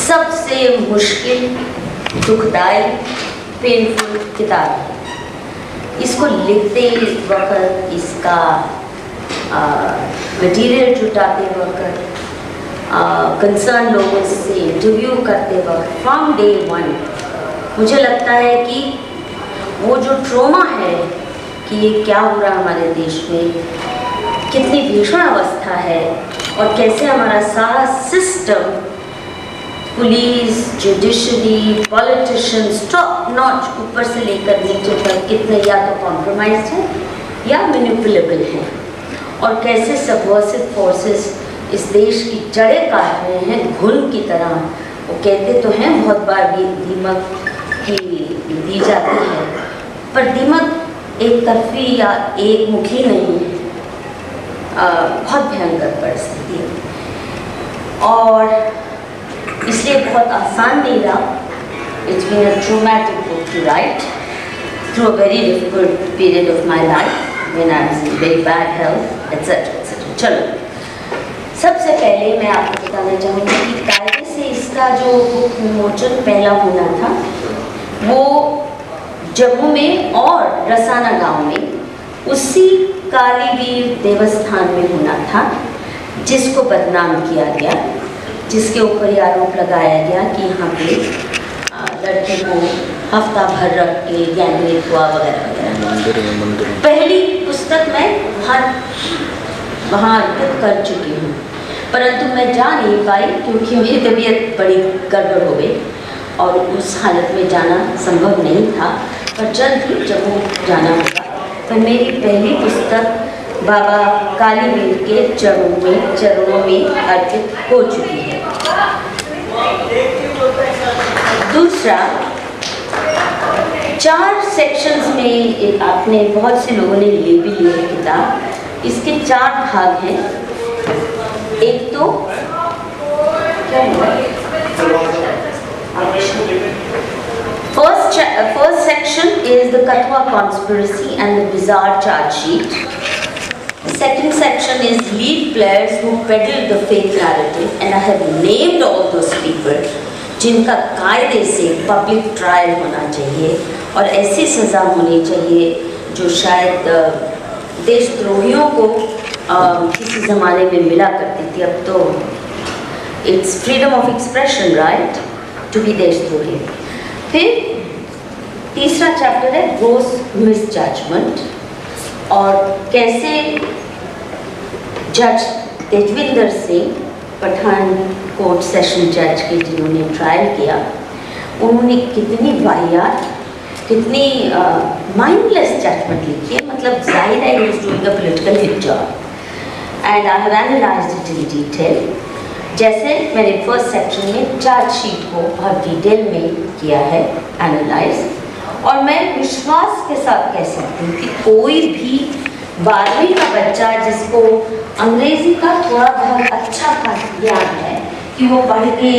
सबसे मुश्किल, दुखदाई, पेनफुल किताब है। इसको लिखते वक्त, इसका मटेरियल जुटाते वक्त, कंसर्न लोगों से इंटरव्यू करते वक्त, फ्रॉम डे वन मुझे लगता है कि वो जो ट्रॉमा है कि ये क्या हो रहा है हमारे देश में, कितनी भीषण अवस्था है और कैसे हमारा सारा system, police, judiciary, politicians, top notch ऊपर से लेकर नीचे तक कितने या तो कॉम्प्रोमाइज हैं या मैनिपुलेबल हैं, और कैसे सबवर्सिव फोर्सेस इस देश की जड़ें काट रहे हैं घुन की तरह। वो कहते तो हैं बहुत बार भी दीमक की दी जाती है, पर दीमक एक तरफी या एक मुखी नहीं है। बहुत भयंकर परिस्थिति है और इसलिए बहुत आसान नहीं रहा। It's been a traumatic book to write through a very difficult period of my life when I was in very bad health, etc. etc. चलो, सबसे पहले मैं आपको बताना चाहूँगी कि कायदे से इसका जो बुक विमोचन पहला होना था वो जम्मू में और रसाना गांव में उसी कालीवीर देवस्थान में होना था, जिसको बदनाम किया गया, जिसके ऊपर ये आरोप लगाया गया कि यहाँ पे लड़के को हफ्ता भर रख के गैंगरेप हुआ वगैरह वगैरह। पहली पुस्तक मैं वहाँ अर्पित कर चुकी हूँ, परंतु मैं जा नहीं पाई क्योंकि मेरी तबीयत बड़ी गड़बड़ हो गई और उस हालत में जाना संभव नहीं था। पर जल्द ही जम्मू जाना होगा। तो मेरी पहली पुस्तक बाबा कालीवीर के चरणों में अर्पित हो चुकी है। दूसरा, 4 सेक्शंस में आपने बहुत से लोगों ने ले भी लिया किताब। इसके 4 भाग हैं। एक तो first section is the Katwa conspiracy and the bizarre charge sheet. The second section is lead players who peddled the fake narrative, and I have named all those people जिनका कायदे से पब्लिक ट्रायल होना चाहिए और ऐसी सज़ा होनी चाहिए जो शायद देशद्रोहियों को किसी ज़माने में मिला करती थी। अब तो it's freedom of expression, right, to be देशद्रोही। फिर तीसरा चैप्टर है ग्रोस मिसजजमेंट और कैसे जज तेजविंदर सिंह, पठानकोट सेशन जज के जिन्होंने ट्रायल किया, उन्होंने कितनी वाहियात, कितनी माइंडलेस जजमेंट लिखी है। मतलब जाहिर है he is doing a political hit job and I have analysed it in detail. जैसे मैंने फर्स्ट सेक्शन में चार्जशीट को बहुत डिटेल में किया है एनालाइज, और मैं विश्वास के साथ कह सकती हूँ कि कोई भी 12वीं का बच्चा जिसको अंग्रेजी का थोड़ा बहुत अच्छा खासा ज्ञान है कि वो पढ़ के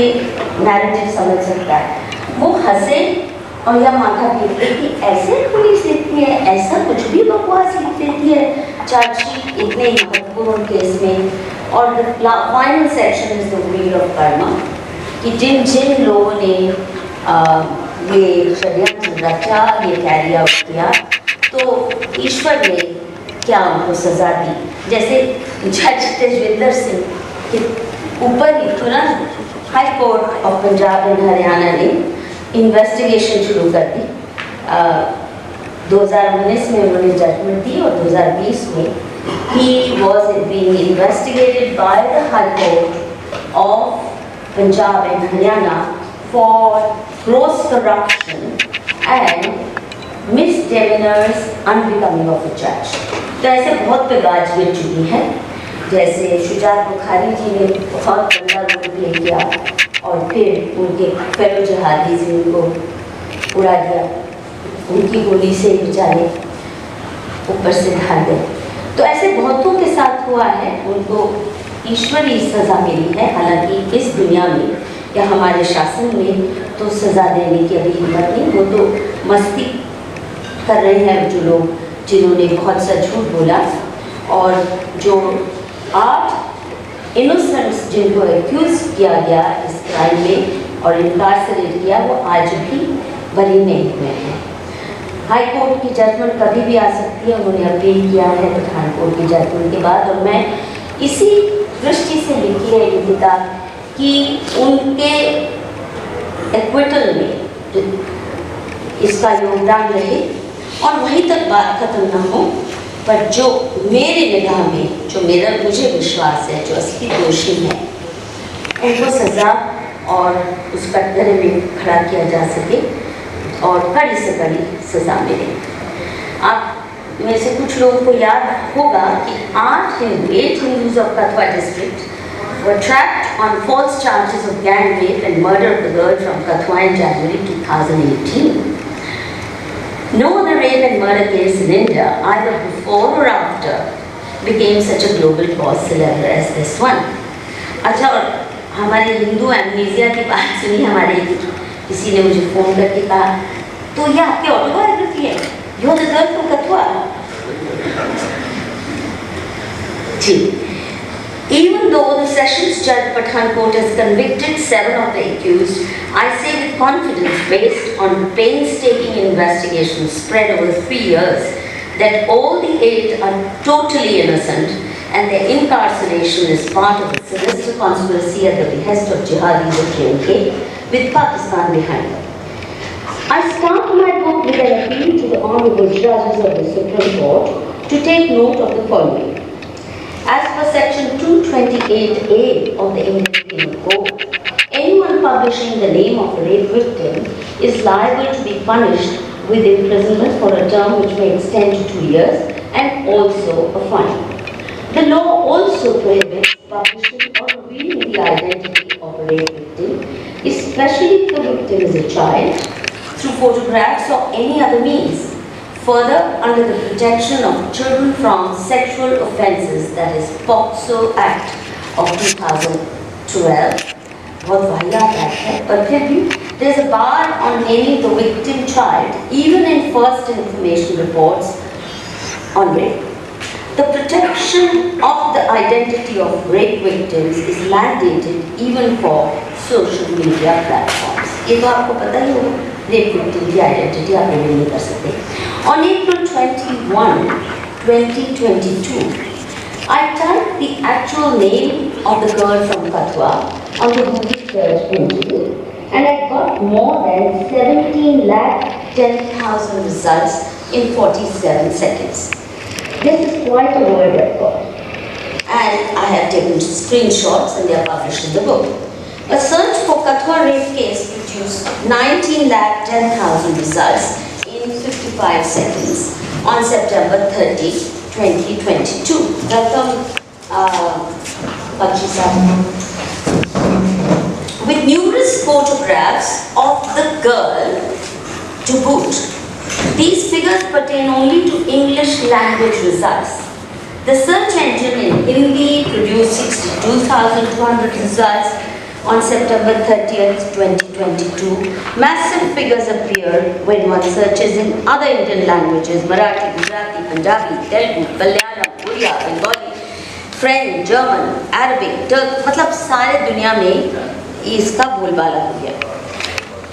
नैरेटिव समझ सकता है, वो हंसे और या माथा पीटे कि ऐसे पुलिस लिखती है, ऐसा कुछ भी बकवास लिख देती है चार्जशीट इतने महत्वपूर्ण केस में। और final section is the wheel of Karma कि जिन जिन लोगों ने ये षड्यंत्र रचा, ये कैरी आउट किया, तो ईश्वर ने क्या उनको सज़ा दी। जैसे जज तेजविंदर सिंह के ऊपर ही तुरंत high court of Punjab and Haryana ने इन्वेस्टिगेशन शुरू कर दी। 2019 में उन्होंने जजमेंट दी और 2020 में he was being investigated by the High Court of Punjab and Haryana for gross corruption and misdemeanors unbecoming of a judge। तो ऐसे बहुत पे गाज गिर चुकी है। जैसे शुजात बुखारी जी ने बहुत गंदा रोल प्ले किया और फिर उनके फेलो जहादी से उनको उड़ा दिया, उनकी गोली से बेचारे ऊपर से ढाल गए। तो ऐसे बहुतों के साथ हुआ है, उनको ईश्वरीय सज़ा मिली है। हालांकि इस दुनिया में या हमारे शासन में तो सज़ा देने की अभी हिम्मत नहीं, वो तो मस्ती कर रहे हैं जो लोग जिन्होंने बहुत सा झूठ बोला और जो 8 इनोसेंट्स जिनको एक्यूज किया गया इस क्राइम में, और इनकार्सरेट किया वो आज भी बरी नहीं हुए हैं। हाई कोर्ट की जजमेंट कभी भी आ सकती है, उन्होंने अपील किया है पठानकोट की जजमेंट के बाद, और मैं इसी दृष्टि से लिखी है ये किताब कि उनके एक्विटल में इसका योगदान रहे और वहीं तक बात खत्म ना हो, पर जो मेरे निगाह में, जो मुझे विश्वास है, जो असली दोषी है उनको सज़ा और उस कटघरे में खड़ा किया जा सके और कड़ी से कड़ी सज़ा मिले। आप में से कुछ लोगों को याद होगा कि 8 Hindus of Kathua district were trapped on false charges of gang rape and murder of the girl from Kathua in January 2018. No other rape and murder case in India, either before or after, became such a global cause célèbre as this one. अच्छा, और हमारे Hindu amnesia की बात सुनी, हमारे किसी ने मुझे फ़ोन करके कहा, तो ये आपकी ऑटोबायोग्राफी है, you the girl from Kathua. जी, even though the Sessions Judge Pathankot has convicted 7 of the accused, I say with confidence, based on painstaking investigations spread over 3 years, that all the 8 are totally innocent and their incarceration is part of a sinister conspiracy at the behest of jihadis of J&K, with Pakistan behind them. I start my book with an appeal to the Honourable Judges of the Supreme Court to take note of the following. As per Section 228A of the Indian Penal Code, anyone publishing the name of a rape victim is liable to be punished with imprisonment for a term which may extend to 2 years and also a fine. The law also prohibits publishing or revealing the identity of a rape victim, especially if the victim is a child, through photographs or any other means. Further, under the Protection of Children from Sexual Offences, that is POCSO Act of 2012, बहुत वाहियात act है, पर फिर भी there is a bar on naming the victim child even in first information reports on rape. The protection of the identity of rape victims is mandated even for social media platforms. ये तो आपको पता ही होगा, rape victim की identity आप reveal नहीं कर सकते। On April 21, 2022, I typed the actual name of the girl from Kathua on the Google search engine, and I got more than 17,10,000 results in 47 seconds. This is quite a world record, and I have taken screenshots and they are published in the book. A search for Kathua rape case produced 19,10,000 results in 55 seconds on September 30, 2022. Welcome, Bakshi Sahib. With numerous photographs of the girl to boot. These figures pertain only to English language results. The search engine in Hindi produced 62,200 results on September 30th, 2022. Massive figures appear when one searches in other Indian languages: Marathi, Gujarati, Punjabi, Telugu, Malayalam, Oriya, Bengali, French, German, Arabic, Turk, मतलब सारे दुनिया में इसका बोलबाला हो गया।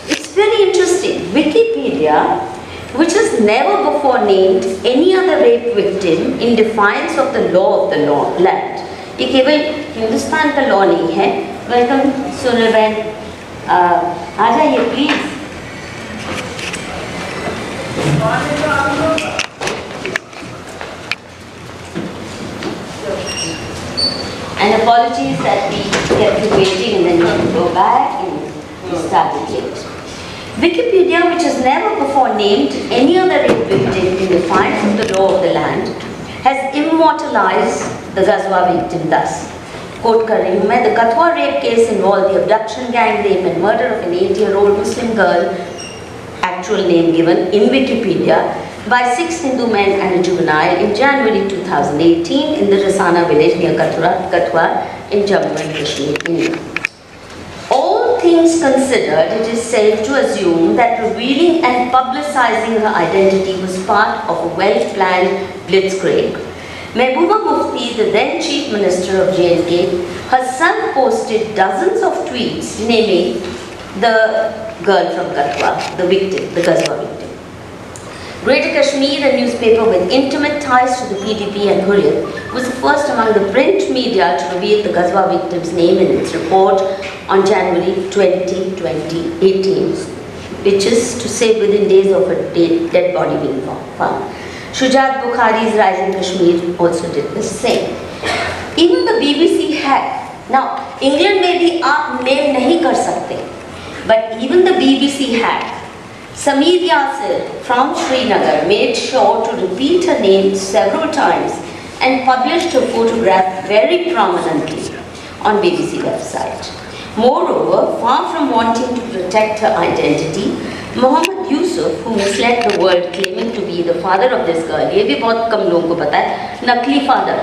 It's very interesting. Wikipedia, which has never before named any other rape victim in defiance of the law of the land. ये केवल हिंदुस्तान का लॉ नहीं है। वेलकम सोनल बहन, आ जाइए please. And apologies that we kept you waiting and then you have to go back and we started late. Wikipedia, which has never before named any other rape victim in defiance of the law of the land, has immortalized the Ghazwa victim thus. Quote कर रही हूँ मैं, the Kathua rape case involved the abduction, gang rape and murder of an 8-year-old Muslim girl, actual name given in Wikipedia, by 6 Hindu men and a juvenile in January 2018 in the Rasana village near Kathua in Jammu and Kashmir, India. All things considered, it is safe to assume that revealing and publicizing her identity was part of a well-planned blitzkrieg. Mehbooba Mufti, the then Chief Minister of J&K, her son posted dozens of tweets naming the girl from Katwa, the victim, the Gazwa victim. Greater Kashmir, a newspaper with intimate ties to the PDP and Hurriyat, was the first among the print media to reveal the Gazwa victim's name in its report on January 20, 2018, which is to say within days of a dead body being found. Shujat Bukhari's Rise in Kashmir also did the same. Even the BBC had, now England में भी आप name नहीं कर सकते, but even the BBC had. Sameer Yasir from Srinagar made sure to repeat her name several times and published her photograph very prominently on BBC website. Moreover, far from wanting to protect her identity, Mohammed Yusuf, who misled the world claiming to be the father of this girl, ये भी बहुत कम लोगों को पता है, नकली father,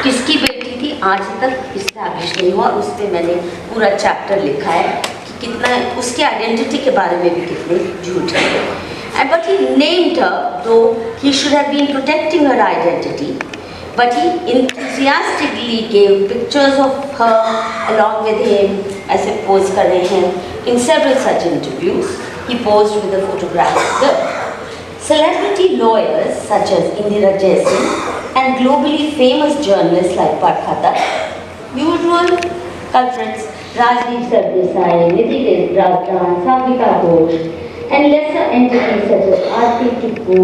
किसकी बेटी थी आज तक establish नहीं हुआ, उस पे मैंने पूरा chapter लिखा है कितना उसके आइडेंटिटी के बारे में भी कितने झूठ है. And but he named her, though he should have been protecting her identity, but he enthusiastically gave pictures of her along with him, ऐसे pose कर रहे हैं. In several such interviews, he posed with a photograph of her. Celebrity lawyers such as Indira Jaising and globally famous journalists like Parthata, usual culprits, Rajdeep Sardesai, Nidhi Rajan, Savika Ghosh, and lesser entities such as Aarti Tippu,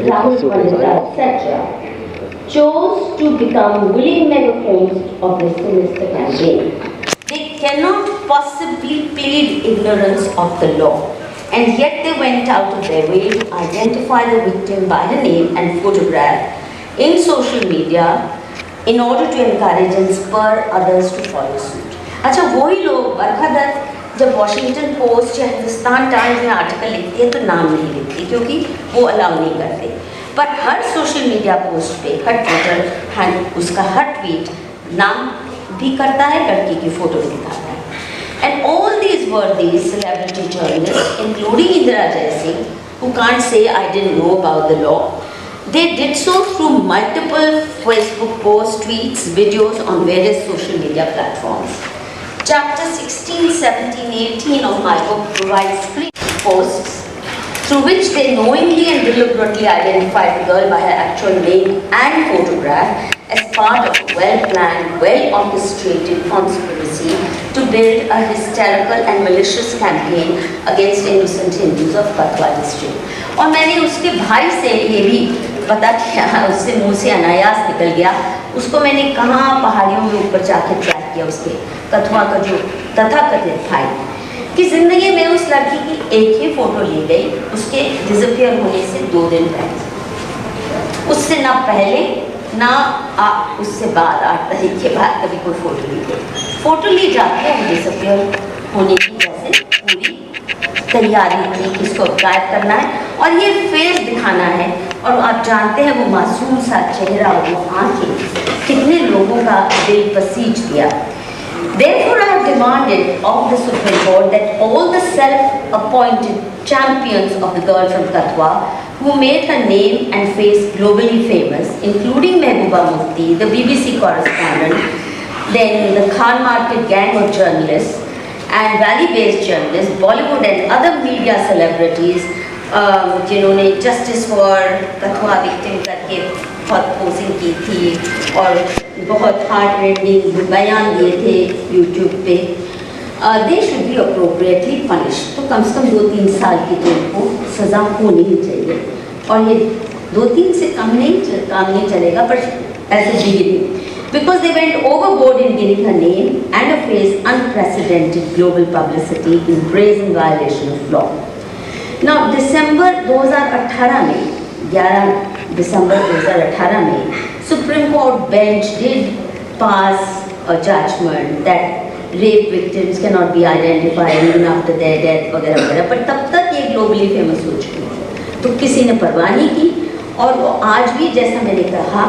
Rahul Pandita, etc., chose to become willing megaphones of this sinister campaign. They cannot possibly plead ignorance of the law, and yet they went out of their way to identify the victim by her name and photograph in social media in order to encourage and spur others to follow suit. अच्छा वही लोग बरखा दत्त जब Washington post या Hindustan times में article लिखती है तो नाम नहीं लिखती क्योंकि वो अलाउ नहीं करते, पर हर सोशल मीडिया पोस्ट पे, हर ट्विटर, उसका हर ट्वीट नाम भी करता है, लड़की की फोटो भी दिखाता है. And all these worthy celebrity journalists, including Indira Jaising, who can't say I didn't know about the law, they did so through multiple Facebook posts, tweets, videos on various social media platforms. Chapter 16, 17, 18 of my book provides 3 posts through which they knowingly and deliberately identified the girl by her actual name and photograph as part of a well-planned, well-orchestrated conspiracy to build a hysterical and malicious campaign against innocent Hindus of Katwa district. और मैंने उसके भाई से ये भी बता दिया, उससे मुँह से अनायास निकल गया, उसको मैंने कहाँ पहाड़ियों में ऊपर जाके ट्रैक किया, उसके कथवा का जो तथाकथित भाई कि ज़िंदगी में उस लड़की की एक ही फ़ोटो ली गई उसके डिसअपियर होने से 2 दिन पहले, उससे ना पहले ना उससे बाद 8 तारीख के बाद कभी कोई फ़ोटो ली गई. फ़ोटो ली जाती है वो डिसअपियर होने की जैसे पूरी तैयारी थी, किसको गायब करना है और ये फेस दिखाना है, और आप जानते हैं वो मासूम सा चेहरा, वो आँखें कितने लोगों का दिल पसीज दिया. Therefore, I have demanded of the Supreme Court that all the self-appointed champions of the girl from Katwa, who made her name and face globally famous, including Mehbooba Mufti, the BBC correspondent, then the Khan Market gang of journalists and valley-based journalists, Bollywood and other media celebrities, जिन्होंने justice for कथवा victim करके बहुत posing की थी और बहुत heart rending बयान दिए थे यूट्यूब पे, they should be appropriately punish. तो कम से कम 2-3 साल की तो उनको सज़ा होनी ही चाहिए, और ये 2-3 से काम नहीं चलेगा, but as a beginning, because they went overboard in giving her name and her face unprecedented global publicity in brazen violation of law. Now, दिसंबर 2018 में 11 दिसंबर 2018 में Supreme Court bench did pass a judgment that rape victims cannot be identified even after their death वगैरह वगैरह, पर तब तक ये globally famous हो चुकी है तो किसी ने परवाह नहीं की. और वो आज भी जैसा मैंने कहा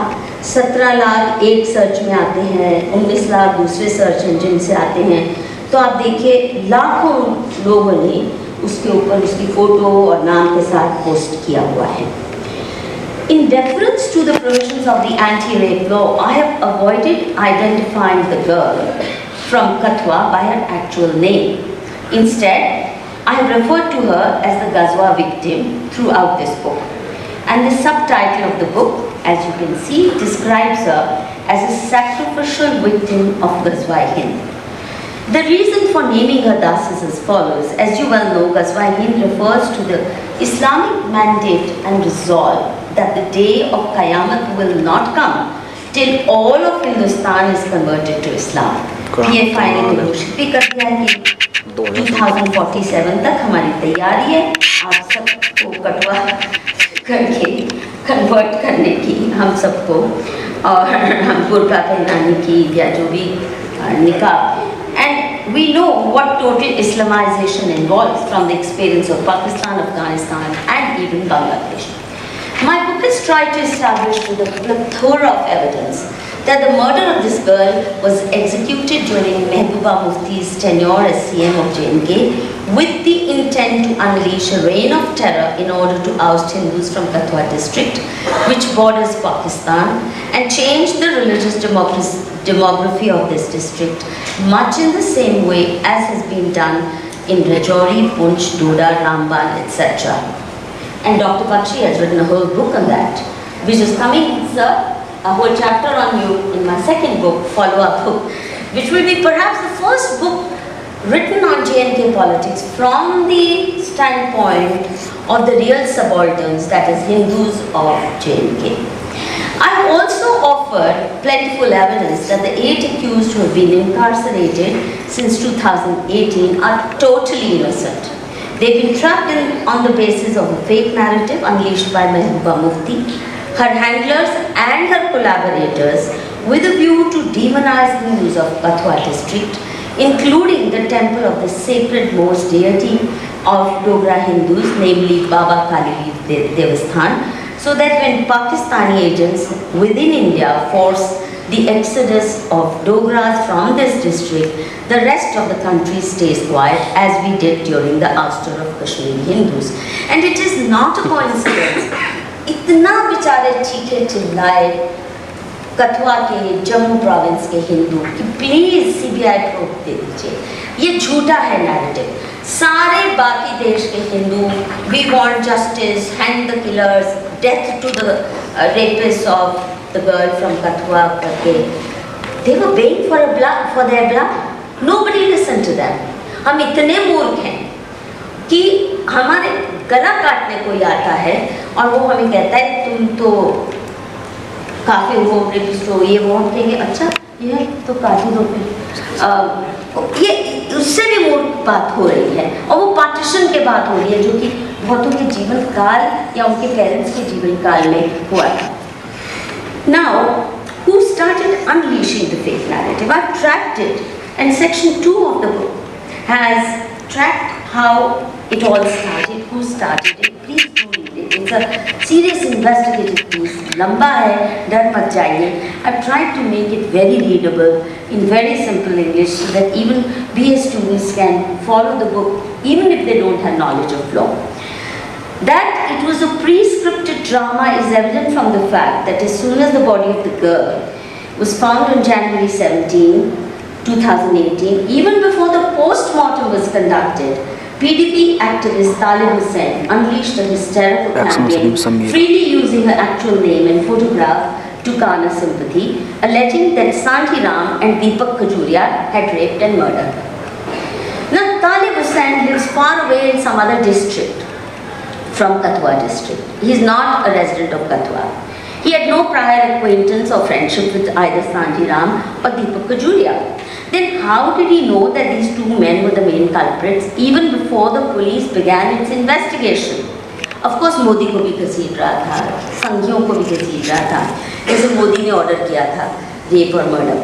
17 लाख एक सर्च में आते हैं, 19 लाख दूसरे सर्च इंजन से आते हैं, तो आप देखिए लाखों लोगों ने उसके ऊपर उसकी फ़ोटो और नाम के साथ पोस्ट किया हुआ है. In deference to the provisions of the anti-rape law, I have avoided identifying the girl from Katwa by her actual name. Instead, I have referred to her as the Ghazwa victim throughout this book. And the subtitle of the book, as you can see, describes her as a sacrificial victim of Ghazwa-i-Hind. The reason for naming her thus is as follows. As you well know, Ghazwa-i-Hind refers to the Islamic mandate and resolve that the day of Qiyamah will not come till all of Hindustan is converted to Islam. PFI ने तो घोषित भी कर दिया है कि 2047 तक हमारी तैयारी है आप सबको कटवा करके कन्वर्ट करने की, हम सबको, और हम बुर्का पहनाने की या जो भी निकाब. And we know what total Islamization involves from the experience of Pakistan, Afghanistan and even Bangladesh. My book is tried to establish with a plethora of evidence that the murder of this girl was executed during Mehbooba Mufti's tenure as CM of J&K with the intent to unleash a reign of terror in order to oust Hindus from Kathua district, which borders Pakistan, and change the religious demography of this district, much in the same way as has been done in Rajouri, Poonch, Doda, Ramban, etc. And Dr. Bakshi has written a whole book on that, which is coming, sir, a whole chapter on you in my second book, follow-up book, which will be perhaps the first book written on J&K politics from the standpoint of the real subalterns, that is Hindus of J&K. I have also offered plentiful evidence that the 8 accused who have been incarcerated since 2018 are totally innocent. They've been trapped on the basis of a fake narrative unleashed by Mehbooba Mufti, her handlers and her collaborators with a view to demonize Hindus of Kathua district, including the temple of the sacred most deity of Dogra Hindus, namely Baba Kali Devasthan, so that when Pakistani agents within India force the exodus of Dogras from this district, the rest of the country stays quiet, as we did during the ouster of Kashmiri Hindus. And it is not a coincidence. इतना बेचारे चीखे चिल्लाए कथुआ के Jammu province के हिंदू कि please CBI probe दे दीजिए. ये झूठा है नैरेटिव. सारे बाकी देश के Hindu, we want justice, hang the killers, death to the rapists of the girl from Kathua करके, they were paying for their blood. Nobody listened to them. हम इतने मूर्ख हैं कि हमारे गला काटने कोई आता है और वो हमें कहता है तुम तो काफिर हो, रेपिस्ट हो, ये वो. हम कहेंगे अच्छा ये तो काफी दो फिर. ये उससे भी मूर्ख बात हो रही है और वो पार्टीशन के बात हो रही है जो कि बहुतों के जीवन काल या उनके पेरेंट्स के जीवन काल में हुआ है. Now, who started unleashing the fake narrative? I've tracked it, and section 2 of the book has tracked how it all started, who started it. Please do read it. It's a serious investigative piece. लंबा है, डर मत जाइए. I've tried to make it very readable in very simple English so that even BA students can follow the book even if they don't have knowledge of law. That it was a pre-scripted drama is evident from the fact that as soon as the body of the girl was found on January 17, 2018, even before the post-mortem was conducted, PDP activist Talib Hussain unleashed a hysterical campaign, freely using her actual name and photograph to garner sympathy, alleging that Santi Ram and Deepak Khajuria had raped and murdered her. Now, Talib Hussain lives far away in some other district from Kathua district. He is not a resident of Kathua. He had no prior acquaintance or friendship with either Santi Ram or Deepak Khajuria. Then how did he know that these two men were the main culprits even before the police began its investigation? Of course, Modi को भी घसीट रहा था, संघियों को भी घसीट रहा था, जैसे मोदी ने ऑर्डर किया था rape or murder.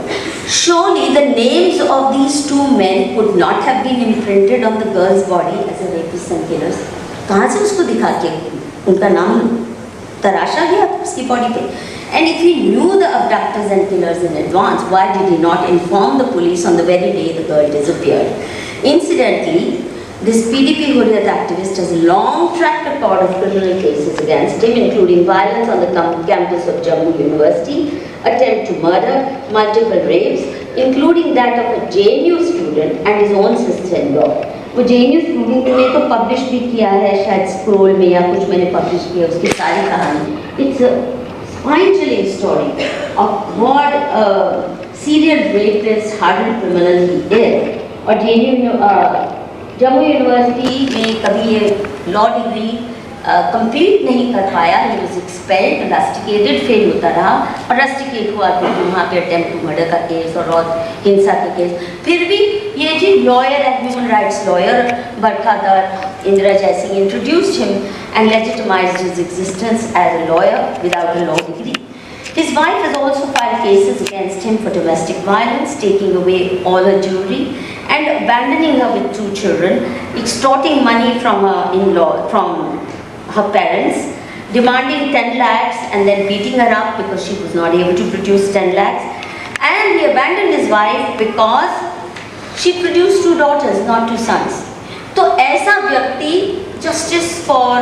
Surely the names of these two men could not have been imprinted on the girl's body as a rapist and killers. कहाँ से उसको दिखा के उनका नाम तराशा गया उसकी बॉडी पे? And if he knew the abductors and killers in advance, why did he not inform the police on the very day the girl disappeared? Incidentally, this PDP Hurriyat activist has a long track record of criminal cases against him, including violence on the campus of Jammu University, attempt to murder, multiple rapes, including that of a JNU student and his own sister-in-law. वो JNU student ने तो publish भी किया है, शायद scroll में या कुछ मैंने पब्लिश किया उसकी सारी कहानी। It's spine chilling story of what a serial rapist, hardened criminal he is. और जम्मू यूनिवर्सिटी में कभी ये लॉ डिग्री कंप्लीट नहीं कर पाया, he was expelled, rusticated, fail होता रहा और रस्टिकेट हुआ क्योंकि वहाँ पे अटेम्प्ट टू मर्डर का केस और हिंसा के केस। फिर भी ये जी lawyer and human rights lawyer बरखादर Indira Jaising introduced him and legitimized his existence as a lawyer without a law degree. His wife has also filed cases against him for domestic violence, taking away all her jewelry and abandoning her with 2 children, extorting money from from her parents, demanding 10 lakhs and then beating her up because she was not able to produce 10 lakhs. And he abandoned his wife because she produced 2 daughters, not 2 sons. तो ऐसा व्यक्ति justice for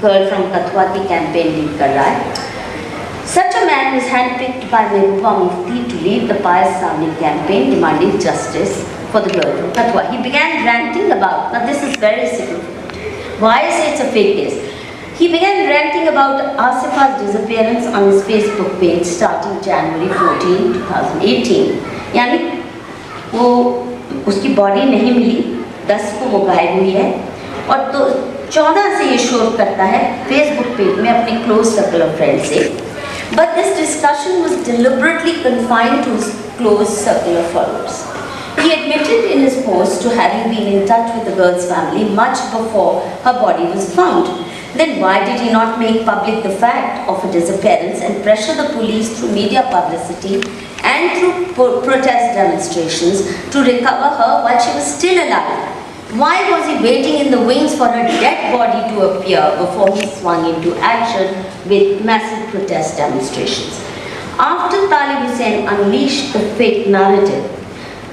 girl from Kathua की campaign lead कर रहा है। Such a man was handpicked by Mehbooba Mufti to lead the pious sounding campaign demanding justice for the girl from Kathua. He began ranting about, now this is very significant. Why I say it's a fake case? He began ranting about Asifa's disappearance on his Facebook page starting January 14, 2018. यानी वो उसकी body नहीं मिली, 10 को वो गायब हुई है और तो 14 से ये शोर करता है फेसबुक पेज में अपने क्लोज सर्कल ऑफ फ्रेंड से। But this discussion was deliberately confined to his close circle of followers. He admitted in his post to having been in touch with the girl's family much before her body was found. Then why did he not make public the fact of her disappearance and pressure the police through media publicity and through protest demonstrations to recover her while she was still alive? Why was he waiting in the wings for her dead body to appear before he swung into action with massive protest demonstrations? After Talib Hussain unleashed the fake narrative,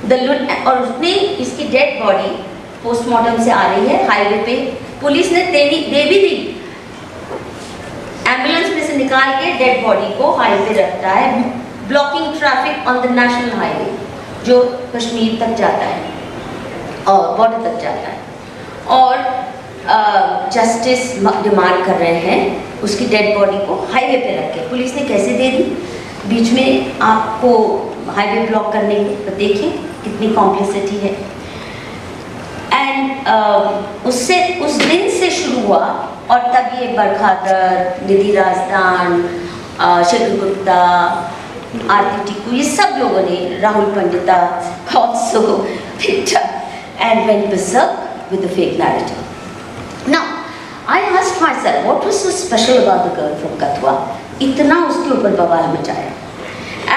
और उसने इसकी dead body postmortem से आ रही है highway पे, police ने दे भी दी, ambulance में से निकाल के डेड बॉडी को हाईवे पे रखता है, blocking traffic on the national highway जो कश्मीर तक जाता है और बॉर्डर तक जाता है, और जस्टिस डिमांड कर रहे हैं उसकी डेड बॉडी को हाईवे पे रख के। पुलिस ने कैसे दे दी? बीच में आपको हाईवे ब्लॉक करने को देखें कितनी कॉम्प्लिसिटी है। एंड उससे उस दिन से शुरू हुआ और तब ये बरखादर, निधि राजदान, शेखर गुप्ता, आरती टिक्कू, ये सब लोगों ने, Rahul Pandita also picked up and went berserk with the fake narrative. Now, I asked myself, what was so special about the girl from Kathua? इतना उसके ऊपर बवाल मचाया।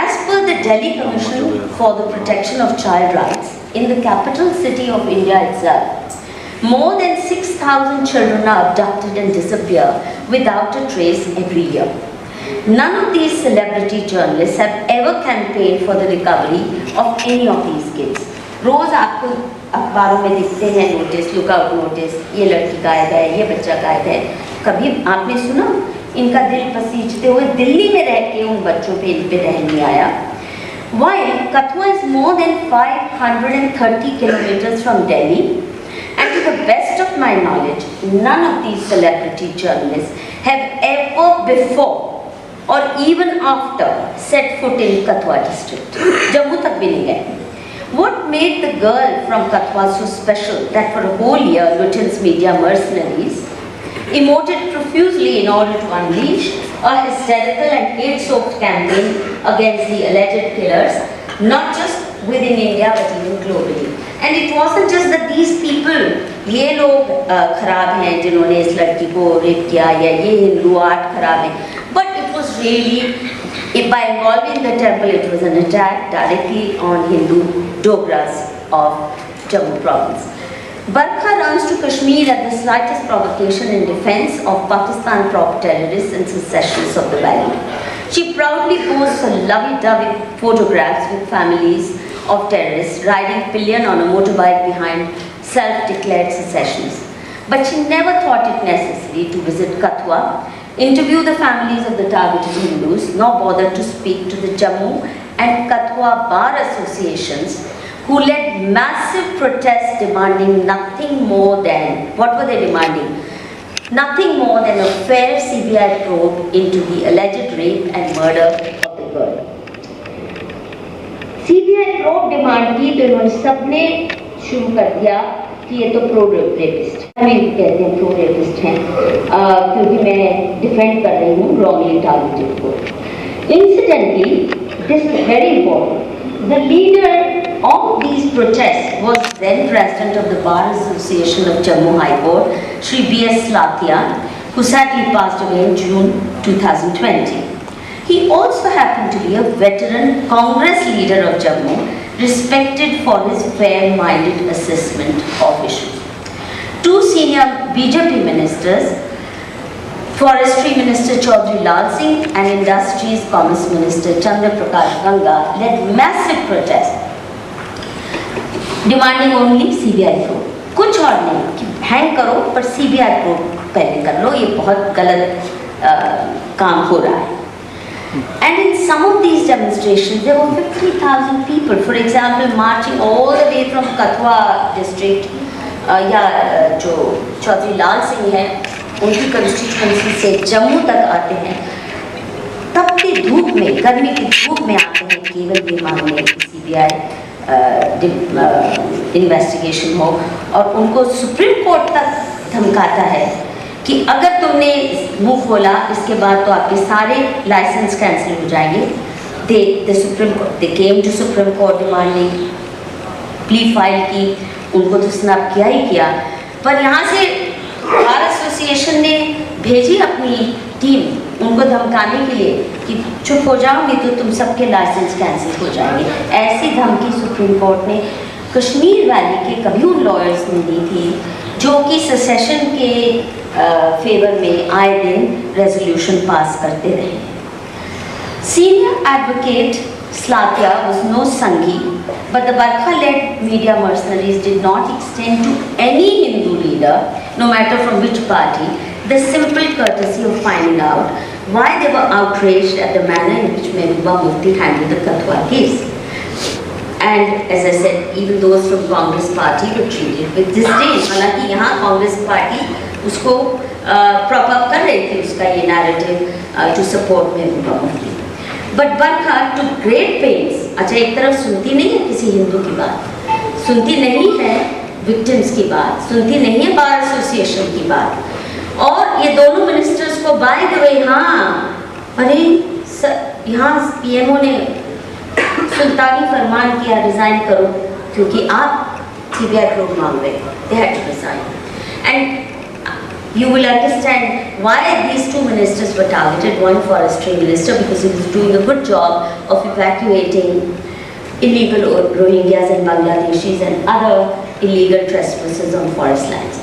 As per the Delhi Commission for the Protection of Child Rights, in the capital city of India itself, more than 6,000 children are abducted and disappear without a trace every year. None of these celebrity journalists have ever campaigned for the recovery of any of these kids. रोज आपको अखबारों में दिखते हैं notice, lookout notice, ये लड़की गायब है, ये बच्चा गायब है। कभी आपने सुना इनका दिल पसीजते हुए दिल्ली में रह के उन बच्चों पे इन पे रह नहीं आया? While Kathua is more than 530 kilometers from Delhi, and to the best of my knowledge, none of these celebrity journalists have ever before or even after set foot in Kathua district. Jammu तक भी नहीं गए। What made the girl from Kathua so special that for a whole year Lutyens media mercenaries emoted profusely in order to unleash a hysterical and hate-soaked campaign against the alleged killers, not just within India but even globally? And it wasn't just that these people, ये लोग खराब हैं जिन्होंने इस लड़की को rape किया या ये हिंदू आर्ट खराब है, but it was really, by involving the temple, it was an attack directly on Hindu Dogras of Jammu province. Barkha runs to Kashmir at the slightest provocation in defense of Pakistan prop terrorists and secessionists of the valley. She proudly posts her lovey-dovey photographs with families of terrorists riding pillion on a motorbike behind self-declared secessionists. But she never thought it necessary to visit Kathua, interview the families of the targeted Hindus, nor bother to speak to the Jammu and Kathua bar associations, who led massive protests demanding nothing more than, what were they demanding? Nothing more than a fair CBI probe into the alleged rape and murder of the girl. CBI probe demand की तो इन्होंने सबने शुरू कर दिया कि ये तो प्रो रेपिस्ट, हमें कहते हैं प्रो रेपिस्ट हैं, क्योंकि मैं डिफेंड कर रही हूँ रॉन्गली टारगेटेड को. Incidentally, this is very important. The leader of these protests was then President of the Bar Association of Jammu High Court, Shri B.S. Lathia, who sadly passed away in June 2020. He also happened to be a veteran Congress leader of Jammu, respected for his fair-minded assessment of issues. Two senior BJP ministers, Forestry Minister Chaudhry Lal Singh and Industries Commerce Minister Chandra Prakash Ganga, led massive protests demanding only CBI probe. कुछ और नहीं कि hang करो पर CBI probe पहले कर लो, ये बहुत गलत काम हो रहा है. And in some of these demonstrations, there were 50,000 people, for example, marching all the way from Kathua district, या जो चौधरी लाल सिंह है उनकी कंस्टिट्यूएंसी से जम्मू तक आते हैं, तपती धूप में, गर्मी की धूप में आते हैं केवल ये मांगने की CBI इन्वेस्टिगेशन हो, और उनको सुप्रीम कोर्ट तक धमकाता है कि अगर तुमने मुंह खोला इसके बाद तो आपके सारे लाइसेंस कैंसिल हो जाएंगे. They came to Supreme Court demanding, plea file की, उनको तो स्नैप किया ही किया, पर यहाँ से बार एसोसिएशन ने भेजी अपनी टीम उनको धमकाने के लिए कि चुप हो जाओ नहीं तो तुम सबके लाइसेंस कैंसिल हो जाएंगे. ऐसी धमकी सुप्रीम कोर्ट ने कश्मीर वैली के कभी उन लॉयर्स ने दी थी जो कि सेसेशन के फेवर में आए दिन रेजोल्यूशन पास करते रहे. Senior advocate Slathia was no Sanghi, but the Barkha-led media mercenaries did not extend to any Hindu leader, no matter from which party, the simple courtesy of finding out why they were outraged at the manner in which Mehbooba Mufti handled the Kathua case. And as I said, even those from Congress party were treated with disdain. हालांकि यहाँ Congress party उसको prop up कर रही थी, उसका ये narrative to support Mehbooba Mufti. But Barkha took great pains. अच्छा, एक तरफ सुनती नहीं है किसी हिंदू की बात, सुनती नहीं है विक्टिम्स की बात, सुनती नहीं है बार एसोसिएशन की बात, और ये दोनों मिनिस्टर्स को बाय द वे, हाँ अरे यहाँ पीएमओ ने सुल्तानी फरमान किया रिजाइन करो क्योंकि आप CBI प्रोब मांग रहे, they had to resign. And you will understand why these two ministers were targeted. One forestry minister because he was doing a good job of evacuating illegal Rohingyas and Bangladeshis and other illegal trespassers on forest lands.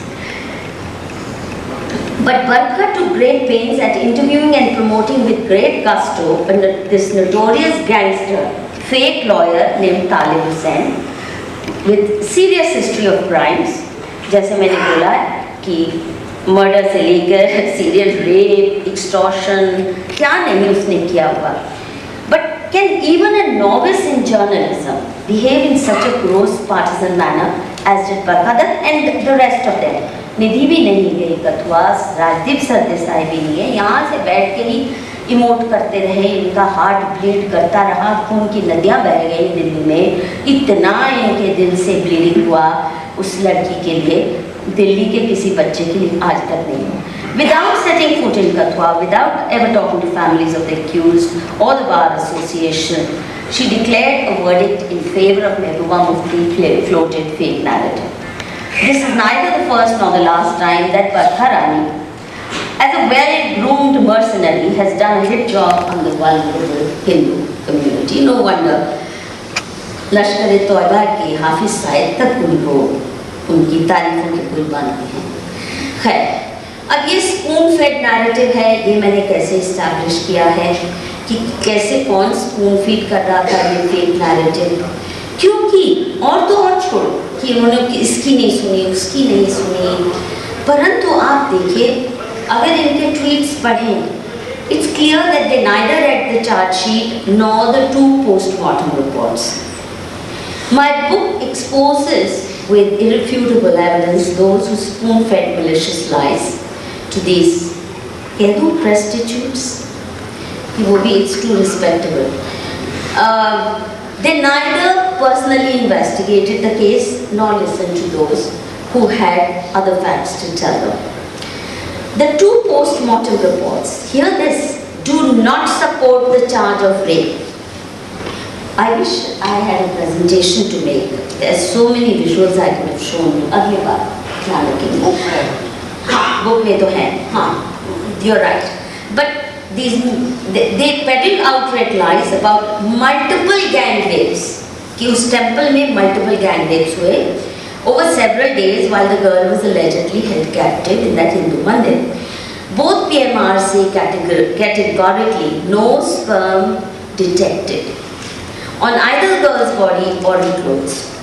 But Barkha took great pains at interviewing and promoting with great gusto this notorious gangster, fake lawyer named Talib Hussain with serious history of crimes. जैसे मैंने बोला कि murder से लेकर serial rape, extortion, क्या नहीं उसने किया हुआ. But can even a novice in journalism behave in such a gross partisan manner as did Barkha Dutt and the rest of them. Nidhi भी नहीं गई कथुआ, राजदीप सरदेसाई भी नहीं है, यहाँ से बैठ के ही इमोट करते रहे, इनका हार्ट ब्लीड करता रहा, खून की नदियाँ बह गई दिल्ली में, इतना इनके दिल से ब्लीडिंग हुआ उस लड़की के लिए, दिल्ली के किसी बच्चे के लिए आज तक नहीं हुआ. Without setting foot in Kathua, without ever talking to families of the accused or the Bar Association, she declared a verdict in favor of Mehbooba Mufti floated fake narrative. This is neither the first nor the last time that Barkha Rani, as a well-groomed mercenary, has done a hit job on the vulnerable Hindu community. No wonder लश्कर-ए-तौयबा के हाफिज Said तक उनको उनकी तारीफों के पुल बनते हैं. खैर, अब ये स्पून फेड नैरेटिव है, ये मैंने कैसे इस्टेब्लिश किया है कि कैसे कौन स्पून फीड कर रहा था ये फेक नैरेटिव, क्योंकि और तो और छोड़ो कि उन्होंने इसकी नहीं सुनी, उसकी नहीं सुनी, परंतु आप देखिए अगर इनके ट्वीट्स पढ़ें, it's clear that they neither read the charge sheet nor the two post-mortem reports. My book exposes with irrefutable evidence those who spoon-fed malicious lies to these prostitutes. It's too respectable. They neither personally investigated the case nor listened to those who had other facts to tell them. The two post-mortem reports, hear this, do not support the charge of rape. I wish I had a presentation to make. There are so many visuals I could have shown you. अगली बार ध्यान रखेंगे. हाँ, book में तो है. हाँ, you're right. But they peddled outright lies about multiple gang rapes. कि उस temple में multiple gang rapes हुए over several days while the girl was allegedly held captive in that Hindu mandir. Both PMRs say categorically no sperm detected on either the girl's body or her clothes.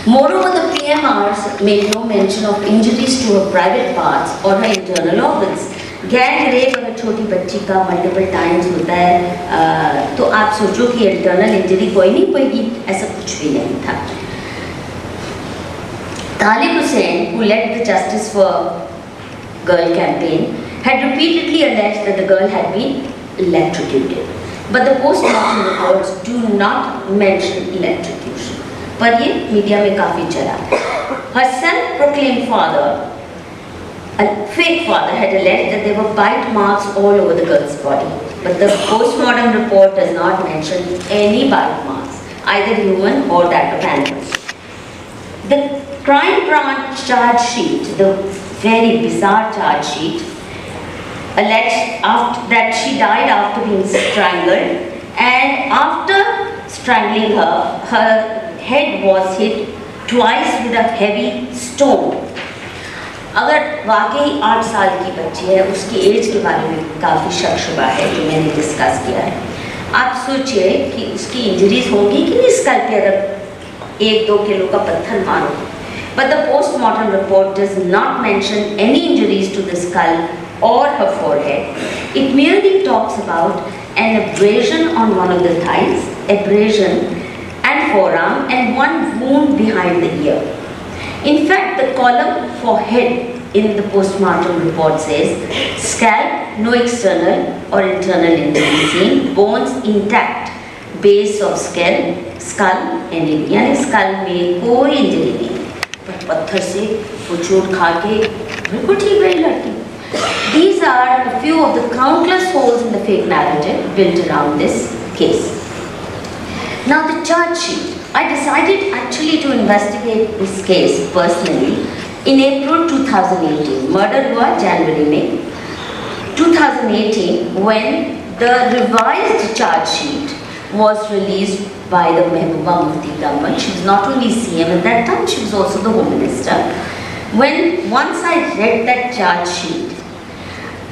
Moreover, the PMRs make no mention of injuries to her private parts or her internal organs. Gang rape अगर छोटी बच्ची का multiple times होता है तो आप सोचो कि internal injury कोई नहीं होगी, ऐसा कुछ भी नहीं था. Talib Hussain, who led the Justice for Girl campaign, had repeatedly alleged that the girl had been electrocuted. But the post-mortem reports do not mention electrocution. पर ये मीडिया में काफी चला. Her self-proclaimed father, a fake father, had alleged that there were bite marks all over the girl's body. But the post-mortem report does not mention any bite marks, either human or that of animals. The crime branch charge sheet, the very bizarre charge sheet, alleged that she died after being strangled, and after strangling her, her head was hit twice with a heavy stone. अगर वाकई 8 साल की बच्ची है, उसकी as के बारे में काफ़ी शक शुबा है जो मैंने डिस्कस किया है. आप सोचिए कि उसकी इंजरीज होंगी कि नहीं स्कल पे अगर 1-2 किलो का पत्थर मारो. But the post-mortem report does not mention any injuries to the skull or her forehead. It merely talks about an abrasion on one of the thighs, abrasion and forearm, and one wound behind the ear. In fact, the column for head in the postmortem report says, scalp, no external or internal injury seen, bones intact, base of skull ending. यानी skull में कोई injury नहीं, पर पत्थर से वो चोट खा के बिल्कुल ठीक रही लड़की. These are a few of the countless holes in the fake narrative built around this case. Now the charge sheet. I decided actually to investigate this case personally in April 2018. Murder हुआ January में 2018 when the revised charge sheet was released by the Mehbooba Mufti government. She was not only CM at that time, she was also the Home Minister. Once I read that charge sheet,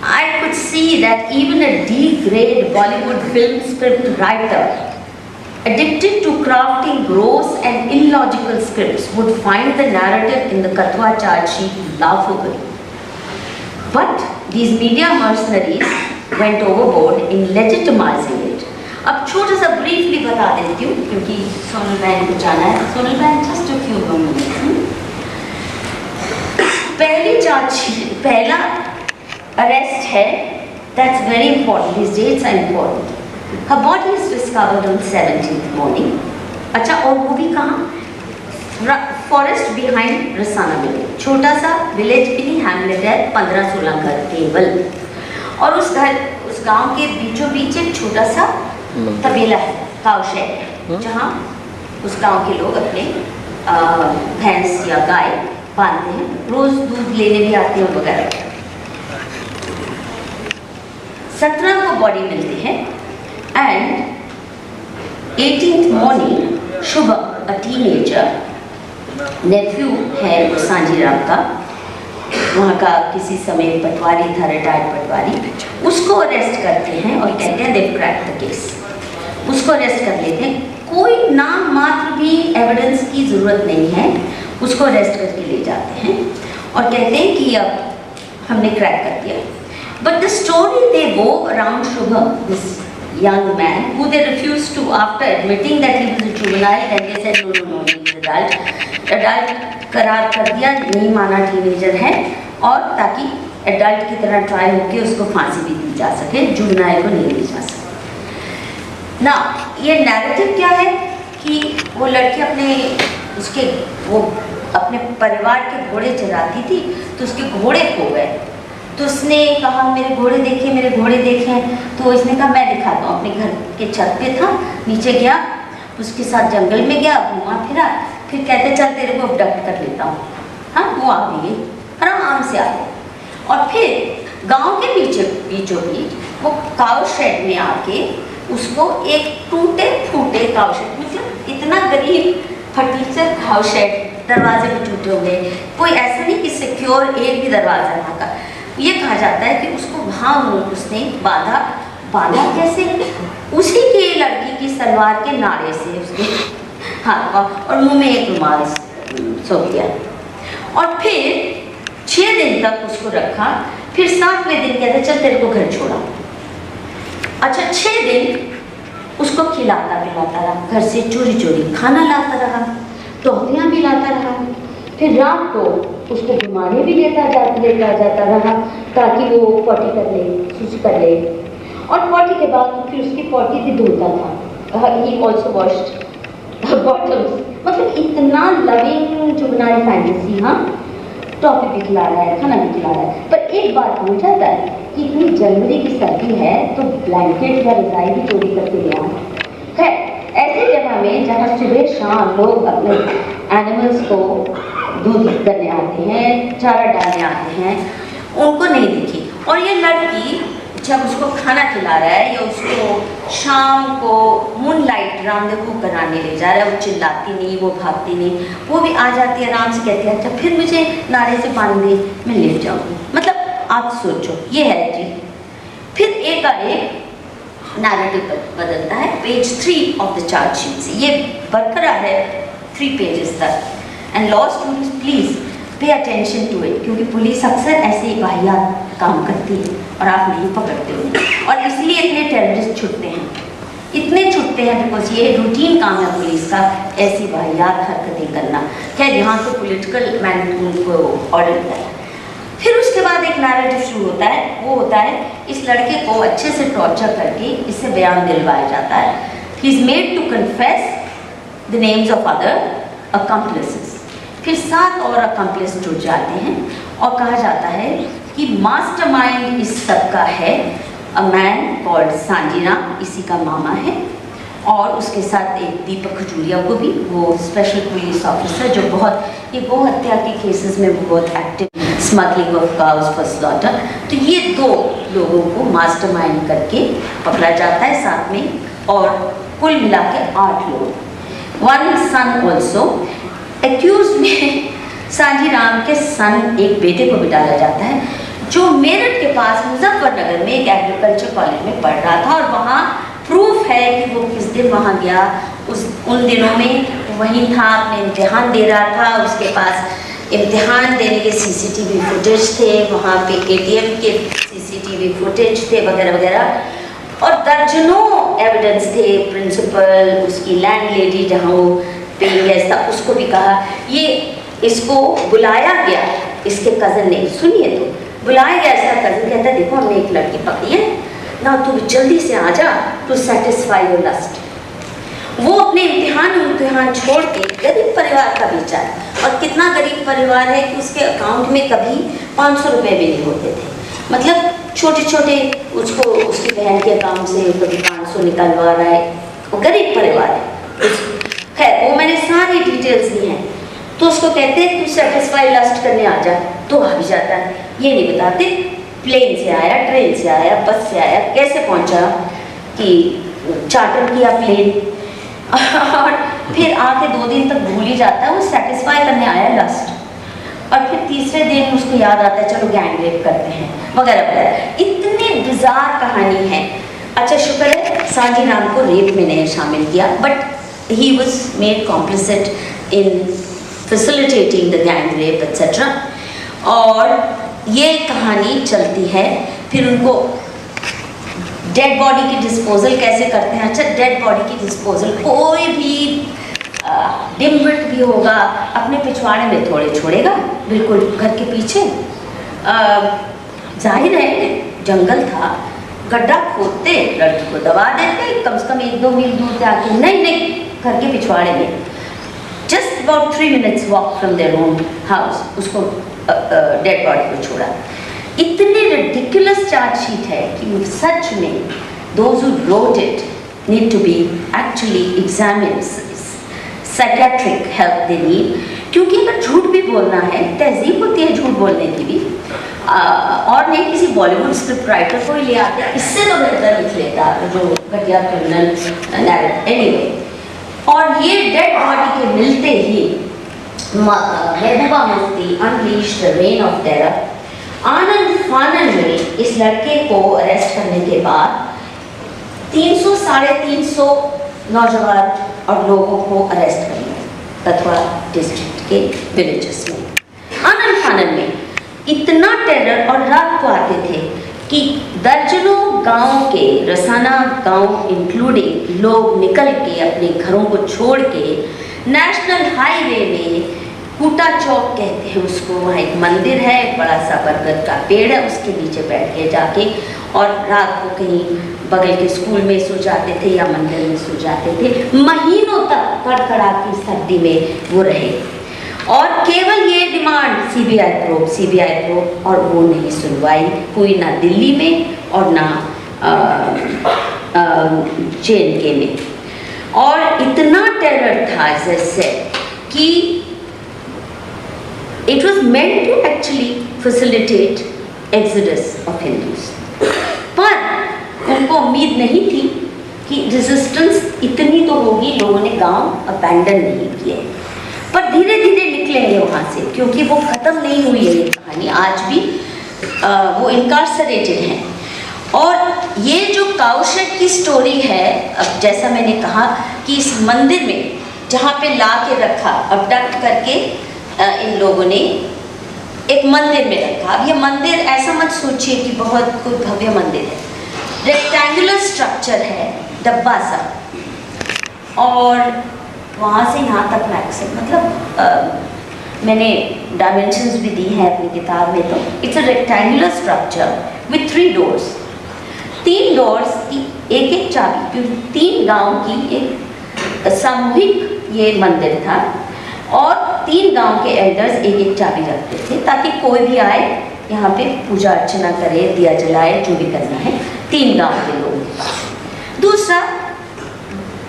I could see that even a D-grade Bollywood film script writer addicted to crafting gross and illogical scripts would find the narrative in the Kathua charge sheet laughable. But these media mercenaries went overboard in legitimizing it. अब छोटा सा briefly बता देती हूँ क्योंकि सोनल बहन को जाना है. सोनल बहन, just a few minutes. पहली charge sheet, पहला arrest है, that's very important. These dates are important. Her body is discovered on 17th morning. अच्छा, और वो भी कहाँ? Forest behind Rasana village. छोटा सा village भी नहीं, hamlet है, 15-16 घर केवल. और उस गांव के बीचों बीच एक छोटा सा तबेला है, काऊ शेड, जहाँ उस गांव के लोग अपने भैंस या गाय बांधते हैं, रोज दूध लेने भी आते हैं वगैरह. 17 को बॉडी मिलती है and 18th morning Shubham, a teenager, nephew है सांजी राम का, वहाँ का किसी समय पटवारी था, रिटायर्ड पटवारी, उसको अरेस्ट करते हैं और कहते हैं they've cracked the case. उसको अरेस्ट कर लेते हैं, कोई नाम मात्र भी एविडेंस की ज़रूरत नहीं है, उसको अरेस्ट करके ले जाते हैं और कहते हैं कि अब हमने क्रैक कर दिया. But the story they wove around Shubham, this young man who they refused to, after admitting that he was a juvenile, and they said no, he is adult करार कर दिया, नहीं माना टीनेजर है, और ताकि एडल्ट की तरह ट्राई होकर उसको फांसी भी दी जा सके, जुवेनाइल को नहीं दी जा सके ना। ये नैरेटिव क्या है कि वो लड़की अपने परिवार के घोड़े चराती थी, तो उसके घोड़े खो गए, तो उसने कहा मेरे घोड़े देखे, तो इसने कहा मैं दिखाता हूँ। अपने घर के छत पे था, नीचे गया, उसके साथ जंगल में गया, घूमा फिरा, फिर कहते चल तेरे को अबडक्ट कर लेता हूँ। हाँ, वो आ गई, आराम से आ गई, और फिर गांव के बीचों बीच वो काउ शेड में आके उसको एक टूटे फूटे काउ शेड, मतलब इतना गरीब फर्नीचर काउ शेड, दरवाजे भी टूटे हुए, कोई ऐसा नहीं कि सिक्योर एक भी दरवाजा ना का। ये कहा जाता है कि उसको वहाँ उसने बांधा कैसे? उसी के लड़की की सलवार के नाड़े से उसके हाथ और मुंह में एक रुमाल सो दिया, और फिर 6 दिन तक उसको रखा, फिर 7वें दिन कहते चल तेरे को घर छोड़ा। अच्छा, 6 दिन उसको खिलाता पिलाता रहा, घर से चोरी खाना लाता रहा, टॉफियाँ भी लाता रहा, फिर रात को उसको घुमाने भी लेता जाता रहा ताकि वो पॉटी कर ले, सुसु कर ले, और पॉटी के बाद फिर उसकी पॉटी भी धोता था। ही ऑल्सो वॉश्ड बॉटल्स, मतलब इतना लविंग जुवेनाइल फैंटेसी। हाँ, टॉफी भी खिला रहा है, खाना भी खिला रहा है, पर एक बात हो जाता है कि इतनी जनवरी की सर्दी है तो ब्लैंकेट या रजाई भी चोरी करके ले आए। है ऐसी जगह में जहाँ सुबह शाम लोग अपने एनिमल्स को दूध करने आते हैं, चारा डालने आते हैं, उनको नहीं दिखी। और ये लड़की जब उसको खाना खिला रहा है या उसको शाम को मून लाइट रामदेव कराने ले जा रहा है, वो चिल्लाती नहीं, वो भागती नहीं, वो भी आ जाती है, आराम से कहती है अच्छा फिर मुझे नारे से बांध दे, मैं लेट जाऊँगी। मतलब आप सोचो, ये है जी। फिर एक नैरेटिव बदलता है पेज 3 ऑफ द चार्जशीट से, ये बरकरार है 3 पेजेस तक। And law students please pay attention to it, क्योंकि पुलिस अक्सर ऐसे वाहियात काम करती है और आप नहीं पकड़ते हो, और इसलिए इतने टेररिस्ट छुटते हैं बिकॉज ये रूटीन काम है पुलिस का, ऐसी वाहियात हरकतें करना। खैर यहाँ तो पॉलिटिकल मैनेजमेंट को ऑर्डर किया है। फिर उसके बाद एक नैरेटिव शुरू होता है, वो होता है इस लड़के को अच्छे से टॉर्चर करके इससे बयान दिलवाया जाता है। He is made to confess the names of other accomplices. फिर 7 और अकम्प्लिस जुड़ जाते हैं और कहा जाता है कि मास्टरमाइंड इस सब का है अ मैन कॉल्ड सांजीराम, इसी का मामा है, और उसके साथ एक दीपक खजूरिया को भी, वो स्पेशल पुलिस ऑफिसर जो ये गौ हत्या के केसेस में बहुत active, smuggling of cows for slaughter. तो ये 2 लोगों को मास्टरमाइंड करके पकड़ा जाता है साथ में, और कुल मिला के 8 लोग। 1 सन ऑल्सो एक्यूज में सांजीराम के सन एक बेटे को भी डाला जाता है, जो मेरठ के पास मुजफ्फरनगर में एक एग्रीकल्चर कॉलेज में पढ़ रहा था, और वहाँ प्रूफ है कि वो किस दिन वहाँ गया, उन दिनों में वहीं था, अपने इम्तिहान दे रहा था, उसके पास इम्तिहान देने के सीसीटीवी फुटेज थे, वहाँ पे एटीएम के सीसीटीवी फुटेज थे वगैरह वगैरह, और दर्जनों एविडेंस थे। प्रिंसिपल, उसकी लैंडलेडी जहाँ वो पेइंग गेस्ट था, उसको भी कहा। ये इसको बुलाया गया, इसके कज़न ने, सुनिए तो, बुलाया गया इसका कज़न, कहता देखो हमने एक लड़की पकड़ी है ना, तू जल्दी से आ जा टू सेटिस्फाई योर लस्ट। वो अपने इम्तिहान छोड़ के गरीब परिवार का बेचा है, और कितना गरीब परिवार है कि उसके अकाउंट में कभी 500 रुपये भी नहीं होते थे, मतलब छोटे उसको उसकी बहन के अकाउंट से कभी 500 निकलवा रहा है, वो गरीब परिवार है। खैर वो मैंने सारी डिटेल्स दी हैं। तो उसको कहते हैं तू सेटिस्फाई लस्ट करने आ जा, तो आ भी जाता है। ये नहीं बताते प्लेन से आया, ट्रेन से आया, बस से आया, कैसे पहुंचा, कि चार्टर किया प्लेन, और फिर आके 2 दिन तक भूल ही जाता है, वो सेटिस्फाई करने आया लस्ट, और फिर तीसरे दिन उसको याद आता है चलो गैंग रेप करते हैं वगैरह वगैरह। इतनी बिजार कहानी है। अच्छा शुक्र है सांजीराम को रेप में नहीं शामिल किया, but he was made complicit in facilitating the gang rape etcetera. और ये कहानी चलती है, फिर उनको डेड बॉडी की डिस्पोजल कैसे करते हैं? अच्छा, डेड बॉडी की डिस्पोजल कोई भी डिम्बिट भी होगा अपने पिछवाड़े में थोड़े छोड़ेगा, बिल्कुल घर के पीछे। जाहिर है जंगल था, गड्ढा खोदते, लड़की को दबा देते, कम से कम 1-2 मील दूर जाके, नहीं घर के पिछवाड़े में, just about 3 minutes walk from their own house, उसको डेड बॉडी को छोड़ा। इतने रिडिकुलस चार्जशीट है कि सच में those who wrote it need to be actually examined, psychiatric help they need, क्योंकि अगर झूठ भी बोलना है, तहजीब होती है झूठ बोलने की भी, और नहीं किसी बॉलीवुड स्क्रिप्ट राइटर को ही ले आते, इससे तो बेहतर लिख लेता जो घटिया क्रिमिनल नैरेटिव। एनीवे, और ये डेड बॉडी के मिलते ही Mehbooba Mufti unleashed the reign of terror. आनन फानन में इस लड़के को अरेस्ट करने के बाद 300-350 नौजवान और लोगों को अरेस्ट कर लिया कथुआ डिस्ट्रिक्ट के विलेजेस में। आनन फानन में इतना टेरर, और रात को आते थे कि दर्जनों गांव के, रसाना गांव इंक्लूडिंग, लोग निकल के अपने घरों को छोड़ के नेशनल हाईवे में, कूटा चौक कहते हैं उसको, वहाँ एक मंदिर है, एक बड़ा सा बरगद का पेड़ है, उसके नीचे बैठ के जाके और रात को कहीं बगल के स्कूल में सो जाते थे या मंदिर में सो जाते थे। महीनों तक कड़कड़ाती सर्दी में वो रहे, और केवल ये डिमांड सीबीआई प्रोब, और वो नहीं सुनवाई हुई, ना दिल्ली में और ना JNK में। और इतना टेरर था जैसे कि it was meant to actually facilitate exodus of Hindus, पर उनको उम्मीद नहीं थी कि रेजिस्टेंस इतनी तो होगी, लोगों ने गांव अबैंडन नहीं किए, पर धीरे धीरे निकलेंगे वहाँ से, क्योंकि वो ख़त्म नहीं हुई है ये कहानी, आज भी वो इनकार्सरेटेड हैं। और ये जो काउशेड की स्टोरी है, अब जैसा मैंने कहा कि इस मंदिर में जहाँ पे ला के रखा, अबडक्ट करके इन लोगों ने एक मंदिर में रखा। अब ये मंदिर ऐसा मत सोचिए कि बहुत कोई भव्य मंदिर है, रेक्टेंगुलर स्ट्रक्चर है, डब्बा सा, और वहाँ से यहाँ तक मैक्सिमम, मतलब मैंने डायमेंशंस भी दी हैं अपनी किताब में, तो it's a rectangular structure with 3 doors, 3 doors की एक चाबी, क्योंकि 3 गांव की एक सामूहिक ये मंदिर था, और 3 गांव के एल्डर्स एक चाबी रखते थे ताकि कोई भी आए यहाँ पे पूजा अर्चना करे, दिया जलाए, जो भी करना है 3 गांव के लोग। दूसरा,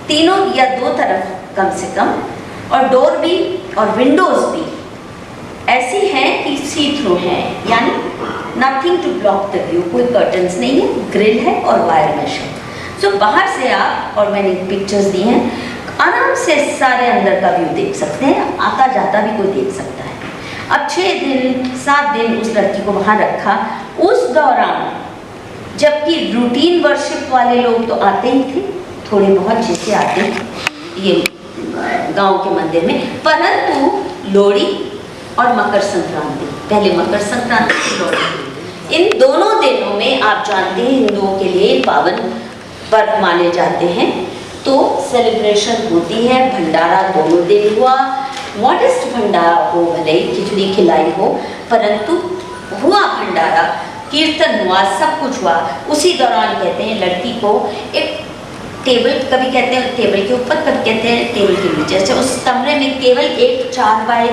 तीनों या 2 तरफ कम से कम, और डोर भी और विंडोज भी ऐसी हैं कि सी थ्रू हैं, यानी nothing to block the view, कोई कर्टन्स नहीं है, ग्रिल है और वायर मेश है। सो बाहर से आप, और मैंने पिक्चर्स दी हैं, आराम से सारे अंदर का व्यू देख सकते हैं, आता जाता भी कोई देख सकता है। अब 6-7 दिन उस लड़की को वहाँ रखा। उस दौरान जबकि रूटीन वर्शिप वाले लोग तो आते ही थे, थोड़े बहुत जैसे आते थे ये गांव के मंदिर में, परंतु लोहड़ी और मकर संक्रांति, पहले मकर संक्रांति की लोहड़ी, इन दोनों दिनों में आप जानते हैं हिंदुओं के लिए पावन पर्व माने जाते हैं, तो सेलिब्रेशन होती है। भंडारा दोनों दिन हुआ, मॉडेस्ट भंडारा हो, भले ही खिचड़ी खिलाई हो, परंतु हुआ भंडारा, कीर्तन हुआ, सब कुछ हुआ। उसी दौरान कहते हैं लड़की को एक टेबल, कभी कहते हैं टेबल के ऊपर, कभी कहते हैं टेबल के नीचे, अच्छा उस कमरे में केवल एक 4 बाय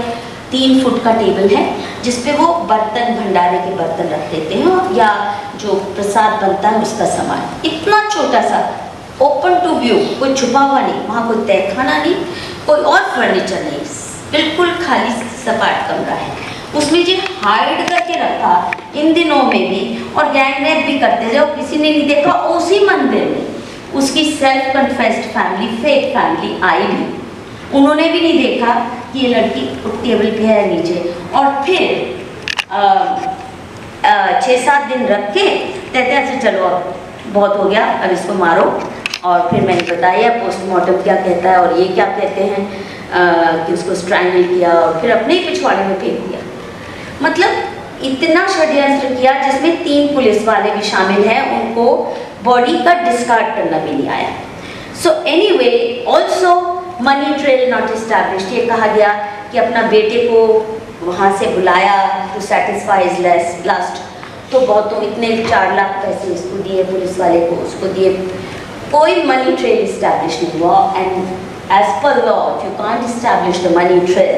3 फुट का टेबल है, जिसपे वो बर्तन, भंडारे के बर्तन रख देते हैं, या जो प्रसाद बनता है उसका सामान, इतना छोटा सा, ओपन टू व्यू, कोई छुपा हुआ नहीं, वहाँ कोई तहखाना नहीं, कोई और फर्नीचर नहीं, बिल्कुल खाली सपाट कमरा है। उसमें जो हाइड करके रखा इन दिनों में भी, और गैंग रेप भी करते जाओ, किसी ने नहीं देखा। उसी मंदिर में उसकी self confessed family, fake family I भी, उन्होंने भी नहीं देखा कि ये लड़की टेबल पे है नीचे। और फिर 6-7 दिन रख के कहते हैं अच्छा चलो अब बहुत हो गया, अब इसको मारो। और फिर मैंने बताया पोस्टमार्टम क्या कहता है, और ये क्या कहते हैं कि उसको स्ट्रैंगल किया और फिर अपने ही पिछवाड़े में फेंक दिया। मतलब इतना षड्यंत्र किया जिसमें 3 पुलिस वाले भी शामिल हैं, उनको बॉडी का डिस्कार्ड करना भी नहीं आया। So anyway, also money trail not established. ये कहा गया कि अपना बेटे को वहाँ से बुलाया टू सेटिस्फाई हिज लस्ट, तो बहुतों इतने 4 लाख पैसे इसको दिए, पुलिस वाले को उसको दिए, कोई मनी ट्रेल इस्टेब्लिश नहीं हुआ। And as per law you can't establish the money trail,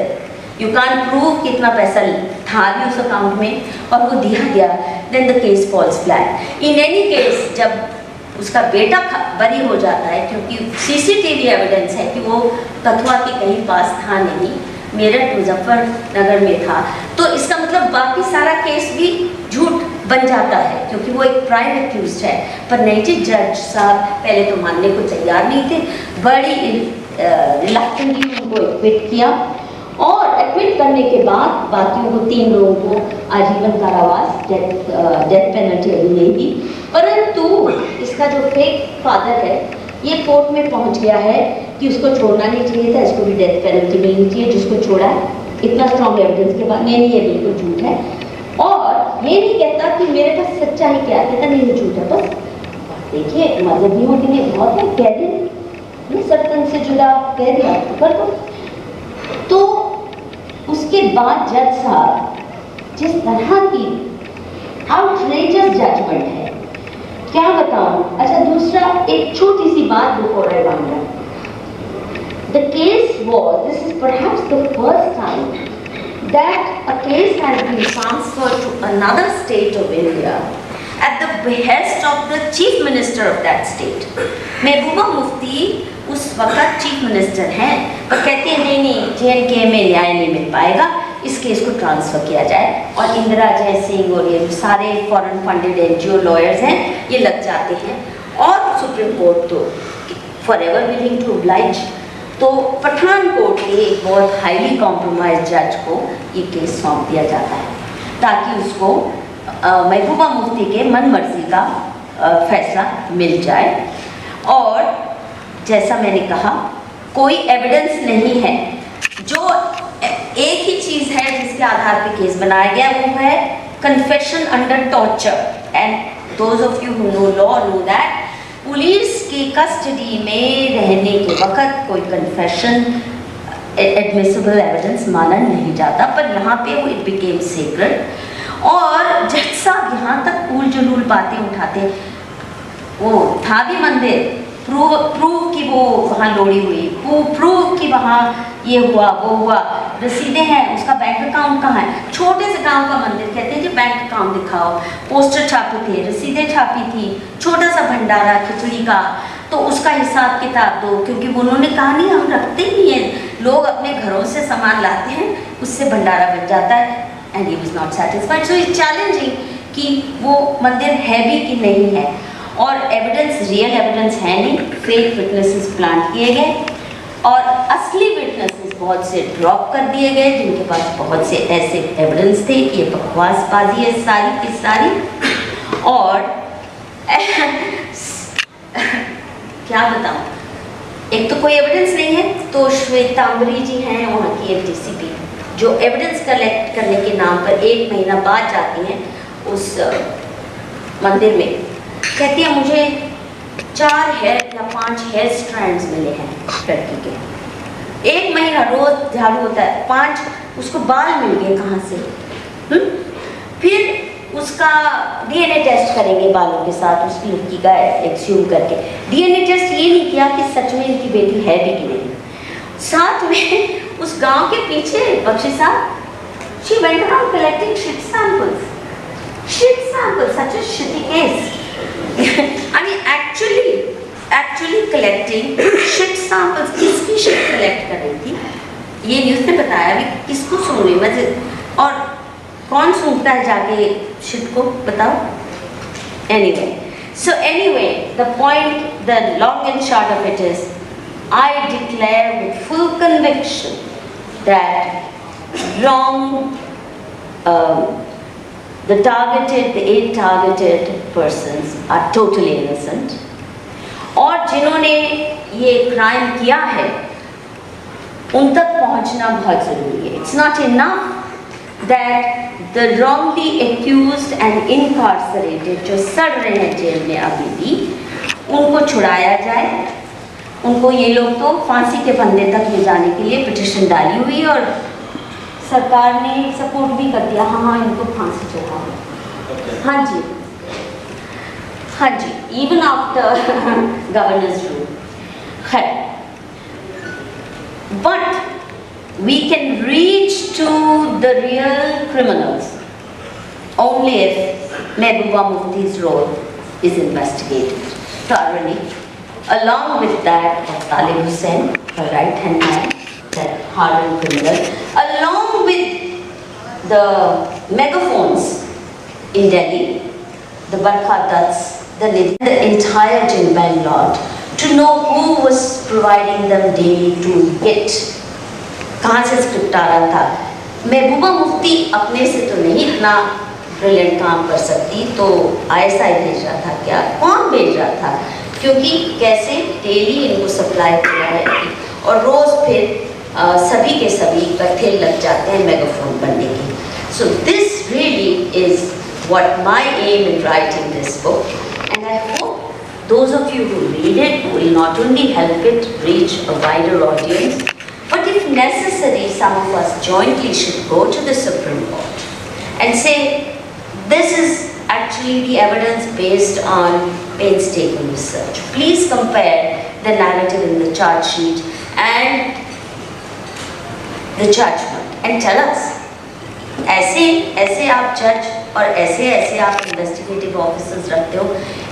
you can't prove कितना पैसा था भी उस अकाउंट में और वो दिया गया, then the case falls flat. In any case जब उसका बेटा बरी हो जाता है, क्योंकि सीसीटीवी एविडेंस है कि वो कथुआ के कहीं पास था नहीं, मेरठ मुजफ्फरनगर में था, तो इसका मतलब बाकी सारा केस भी झूठ बन जाता है, क्योंकि वो एक प्राइम एक्यूज्ड है। पर नेटिव जज साहब पहले तो मानने को तैयार नहीं थे, बड़ी रिलक्टेंटली उनको एक्विट किया और एक्विट करने के बाद बाकियों को 3 लोगों को आजीवन कारावास, डेथ पेनल्टी अभी नहीं दी। परंतु इसका जो फेक फादर है ये कोर्ट में पहुंच गया है कि उसको छोड़ना नहीं चाहिए था, इसको भी डेथ पेनल्टी मिलनी चाहिए जिसको छोड़ा है, इतना स्ट्रॉन्ग एविडेंस के बाद। नहीं, ये बिल्कुल झूठ है, और ये नहीं कहता कि मेरे पास सच्चाई क्या है, कहता नहीं ये झूठ है। बस देखिए, मजहबियों के लिए बहुत है, कह दे सत्तन से जुड़ा, कह दिया तो कर दो। तो उसके बाद जज साहब जिस तरह की आउटरेजस जजमेंट है, क्या बताऊं। अच्छा, दूसरा एक छोटी सी बात before I round up, the case was, this is perhaps the first time that a case has been transferred to another state of India at the behest of the chief minister of that state. Mehbooba Mufti उस वक्त chief minister हैं, पर कहते हैं नहीं JNK में न्याय नहीं मिल पाएगा, इस केस को ट्रांसफ़र किया जाए। और इंदिरा जय सिंह और ये सारे फॉरेन फंडेड NGO लॉयर्स हैं, ये लग जाते हैं, और सुप्रीम कोर्ट तो for ever willing to oblige। तो पठानकोट के एक बहुत हाईली कॉम्प्रोमाइज जज को ये केस सौंप दिया जाता है, ताकि उसको महबूबा मुफ्ती के मन मर्जी का फैसला मिल जाए। और जैसा मैंने कहा, कोई एविडेंस नहीं है, जो एक ही चीज़ है जिसके आधार पे केस बनाया गया, वो है confession under torture. And those of you who know law know that police की कस्टडी में रहने के वक्त कोई कन्फेशन एडमिसिबल एविडेंस माना नहीं जाता, पर यहाँ पे वो इट बिकेम सीक्रेट। और जज साहब यहाँ तक उल जुलूल बातें उठाते, वो था भी मंदिर, प्रूव कि वो वहाँ लोड़ी हुई, प्रूव कि वहाँ ये हुआ वो हुआ, रसीदें हैं, उसका बैंक अकाउंट कहाँ है। छोटे से गांव का मंदिर, कहते हैं जी बैंक अकाउंट दिखाओ, पोस्टर छापे थे, रसीदें छापी थी, छोटा सा भंडारा खिचड़ी का, तो उसका हिसाब किताब दो, क्योंकि उन्होंने कहा नहीं हम रखते ही नहीं है, लोग अपने घरों से सामान लाते हैं, उससे भंडारा बन जाता है। And he was not satisfied, so is challenging कि वो मंदिर है भी कि नहीं है। और एविडेंस, रियल एविडेंस है नहीं, फेक विटनेसेस प्लांट किए गए, और असली विटनेसेस बहुत से ड्रॉप कर दिए गए, जिनके पास बहुत से ऐसे एविडेंस थे कि ये बकवासबाजी है सारी की सारी। और क्या बताऊँ, एक तो कोई एविडेंस नहीं है, तो श्वेतांबरी जी हैं वहाँ की FDCP, जो एविडेंस कलेक्ट करने के नाम पर 1 महीना बाद जाती हैं उस मंदिर में, कहती है मुझे 4 हेयर या 5 हेयर स्ट्रैंड्स मिले हैं लड़की के, 1 महीना रोज झाड़ू होता है, 5 उसको बाल मिल गए कहाँ से। फिर उसका DNA टेस्ट करेंगे बालों के साथ उस लड़की का एक्सयूम करके, DNA टेस्ट ये नहीं किया कि सच में इनकी बेटी है भी कि नहीं। साथ में उस गांव के पीछे बख्शी साहब, she went around collecting shit samples, such a shitty case। I mean actually collecting shit samples, किसकी shit collect कर रही थी, ये न्यूज़ ने बताया। अभी किसको सुन रही मैं, और कौन सूंघता है जाके shit को, बताओ। Anyway, the point, the long and short of it is, I declare with full conviction that the 8 targeted persons are totally innocent, और जिन्होंने ये क्राइम किया है उन तक पहुंचना बहुत ज़रूरी है। It's not enough that the wrongly accused and incarcerated, जो सड़ रहे हैं जेल में अभी भी, उनको छुड़ाया जाए। उनको ये लोग तो फांसी के फंदे तक ले जाने के लिए पिटिशन डाली हुई और सरकार ने सपोर्ट भी कर दिया, हाँ इनको फांसी चढ़ाओ। हाँ जी, हाँ जी, इवन आफ्टर गवर्नर्स रूल है। But we can reach to the real criminals only if Mehbooba Mufti's role is investigated thoroughly, along with that of Talib Hussain, her right-hand man, that hardened criminal, along with the megaphones in Delhi, the Barkha Dutts, the entire Jinbang lot, to know who was providing them daily to hit, कहाँ से script आ रहा था। महबूबा मुफ्ती अपने से तो नहीं इतना brilliant काम कर सकती, तो ISI भेज रहा था क्या, कौन भेज रहा था, क्योंकि कैसे डेली इनको सप्लाई हो रहा है और रोज़ फिर सभी के सभी इकट्ठे लग जाते हैं मेगाफोन बनने की। So this really is what my aim in writing this book, and I hope those of you who read it will not only help it reach a wider audience, but if necessary, some of us jointly should go to the Supreme Court and say, this is actually the evidence based on painstaking research. Please compare the narrative in the charge sheet and the judgment and tell us, ऐसे ऐसे आप जज और ऐसे ऐसे आप investigative officers रखते हो,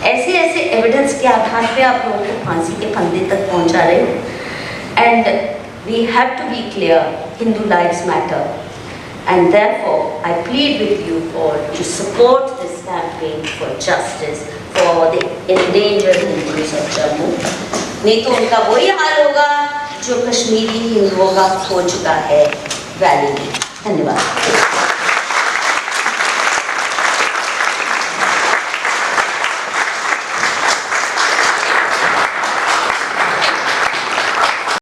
ऐसे ऐसे एविडेंस के आधार पे आप लोगों को फांसी के फंदे तक पहुंचा रहे हो। And we have to be clear, Hindu lives matter, and therefore I plead with you all to support this campaign for justice for the endangered Hindus of Jammu। नहीं तो उनका वही हाल होगा जो कश्मीरी हिंदुओं का हो चुका है वैली में। धन्यवाद।